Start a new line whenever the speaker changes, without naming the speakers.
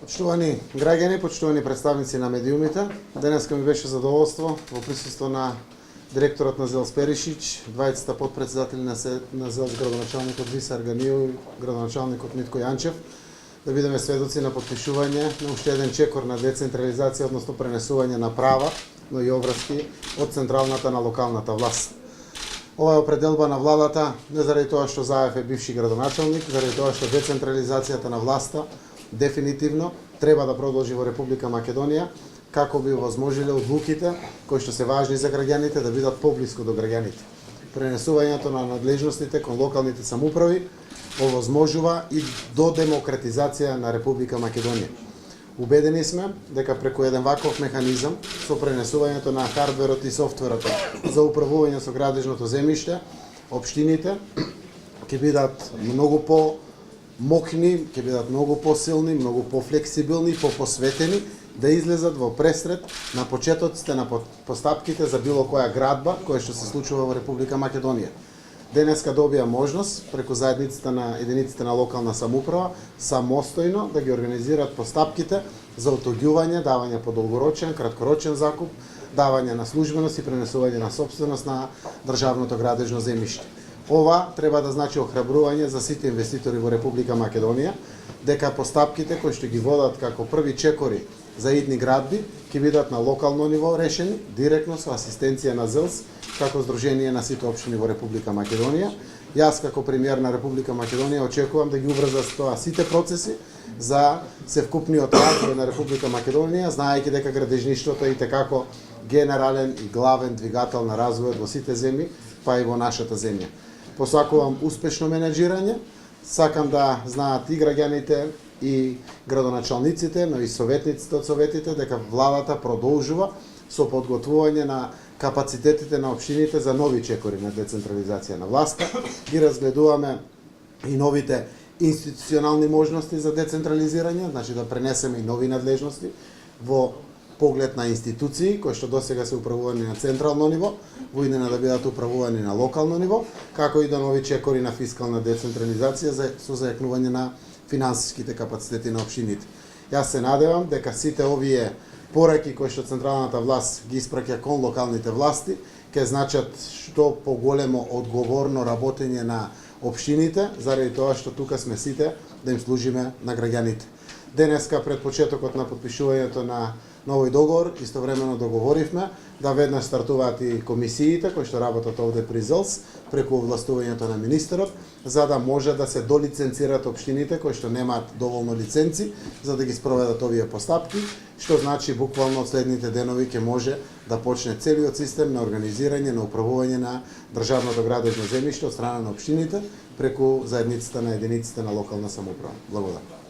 Почитувани граѓани, почитувани представници на медиумите, денеска ми беше задоволство во присуство на директорот на ЗЕЛС Перишич, двајцата потпредседатели на ЗЕЛС, градоначалникот Виса Арганију и градоначалникот Митко Јанчев, да бидеме сведоци на потпишување на уште еден чекор на децентрализација, односно пренесување на права, но и обврски од централната на локалната власт. Ова е определба на владата, не заради тоа што Заев е бивши градоначалник, заради тоа што децентрализацијата на власта дефинитивно треба да продолжи во Република Македонија, како би овозможиле одлуките кои што се важни за граѓаните да бидат поблиску до граѓаните. Пренесувањето на надлежностите кон локалните самоуправи овозможува и до демократизација на Република Македонија. Убедени сме дека преку еден ваков механизам со пренесувањето на хардверот и софтверот за управување со градежното земјиште, општините ќе бидат многу по-мокни, ќе бидат многу посилни, многу пофлексибилни, попосветени да излезат во пресред на почетоците на постапките за било која градба која што се случува во Република Македонија. Денеска добија можност преку заедницата на единиците на локална самоуправа самостојно да ги организираат постапките за отоѓување, давање по долгорочен, краткорочен закуп, давање на службеност и пренесување на собственост на државното градежно земјиште. Ова треба да значи охрабрување за сите инвеститори во Република Македонија, дека постапките кои што ги водат како први чекори за идни градби ќе бидат на локално ниво решени, директно со асистенција на ЗЕЛС, како Сдружение на сите општини во Република Македонија. Јас како премиер на Република Македонија очекувам да ги убрза со тоа сите процеси за севкупниот развој на Република Македонија, знаејќи дека градежништвото е итекако генерален и главен двигател на развојот во сите земји, па и во нашата земја. Посакувам успешно менеджирање, сакам да знаат и граѓаните и градоначалниците, но и советниците од советите дека владата продолжува со подготвување на капацитетите на општините за нови чекори на децентрализација на власта. Ги разгледуваме и новите институционални можности за децентрализирање, значи да пренесеме и нови надлежности во поглед на институции кои што досега се управувани на централно ниво, во иднина да бидат управувани на локално ниво, како и да нови чекори на фискална децентрализација со зајакнување на финансиските капацитети на општините. Јас се надевам дека сите овие пораки кои што централната власт ги испраќа кон локалните власти ќе значат што поголемо одговорно работење на општините, заради тоа што тука сме сите да им служиме на граѓаните. Денеска пред почетокот на потпишувањето на новој договор, истовремено договоривме да веднаш стартуваат и комисиите кои што работат овде при ЗЕЛС преку овластувањето на министерот, за да може да се долиценцираат општините кои што немаат доволно лиценци за да ги спроведат овие постапки, што значи буквално од следните денови ќе може да почне целиот систем на организирање на управување на државното градежно земјиште од страна на општините преку заедницата на единиците на локална самоуправа. Благодарам.